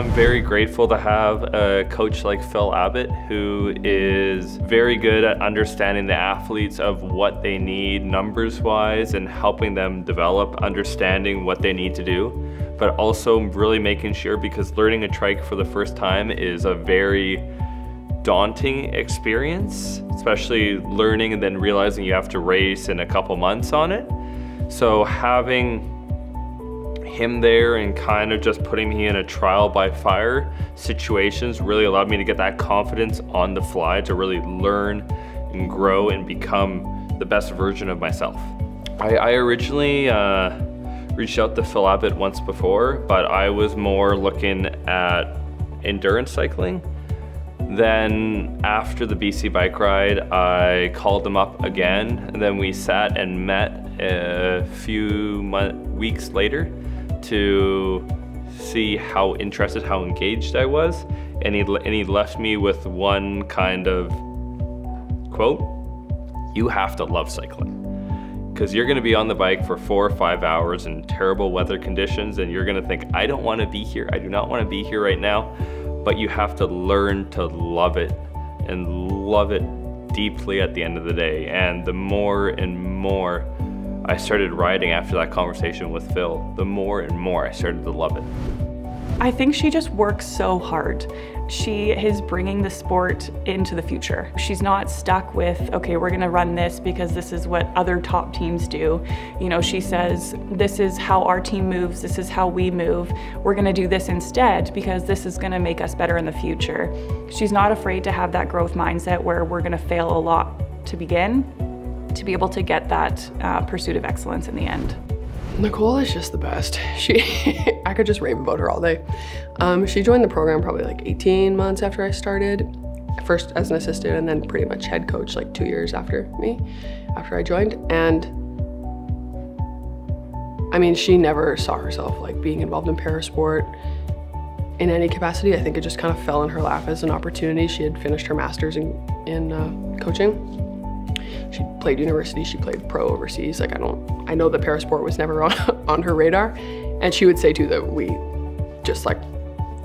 I'm very grateful to have a coach like Phil Abbott, who is very good at understanding the athletes of what they need numbers-wise and helping them develop, understanding what they need to do, but also really making sure, because learning a trike for the first time is a very daunting experience, especially learning and then realizing you have to race in a couple months on it. So having him there and kind of just putting me in a trial by fire situations really allowed me to get that confidence on the fly to really learn and grow and become the best version of myself. I originally reached out to Phil Abbott once before, but I was more looking at endurance cycling. Then after the BC bike ride, I called him up again, and then we sat and met a few weeks later to see how interested, how engaged I was, and he left me with one kind of quote: "You have to love cycling, because you're going to be on the bike for 4 or 5 hours in terrible weather conditions, and you're going to think, I don't want to be here, I do not want to be here right now, but you have to learn to love it, and love it deeply at the end of the day." And the more and more I started riding after that conversation with Phil, the more and more I started to love it. I think she just works so hard. She is bringing the sport into the future. She's not stuck with, okay, we're gonna run this because this is what other top teams do. You know, she says, this is how our team moves, this is how we move. We're gonna do this instead because this is gonna make us better in the future. She's not afraid to have that growth mindset where we're gonna fail a lot to begin, to be able to get that pursuit of excellence in the end. Nicole is just the best. I could just rave about her all day. She joined the program probably like 18 months after I started, first as an assistant and then pretty much head coach like 2 years after I joined. And I mean, she never saw herself like being involved in parasport in any capacity. I think it just kind of fell in her lap as an opportunity. She had finished her master's in coaching. She played university, she played pro overseas. Like I know the parasport was never on her radar. And she would say too that we just like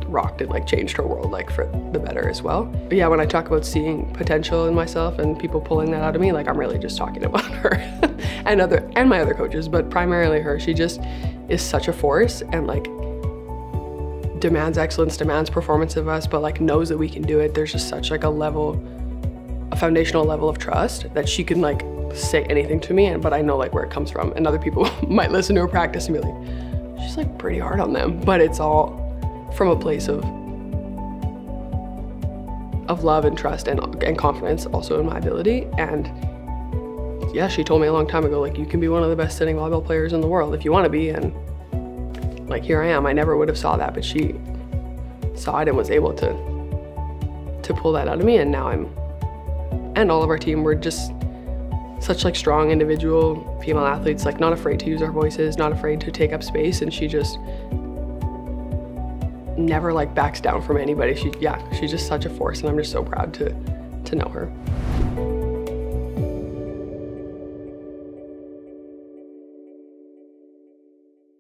rocked and like changed her world like for the better as well. But yeah, when I talk about seeing potential in myself and people pulling that out of me, like I'm really just talking about her and my other coaches, but primarily her. She just is such a force and like demands excellence, demands performance of us, but like knows that we can do it. There's just such like a foundational level of trust that she can like say anything to me, but I know like where it comes from, and other people might listen to her practice and be like, she's like pretty hard on them, but it's all from a place of love and trust and confidence also in my ability. And yeah, she told me a long time ago, like, you can be one of the best sitting volleyball players in the world if you want to be, and like here I am. I never would have saw that, but she saw it and was able to pull that out of me, and now and all of our team, we're just such like strong individual female athletes, like not afraid to use our voices, not afraid to take up space, and she just never like backs down from anybody. She's just such a force, and I'm just so proud to know her.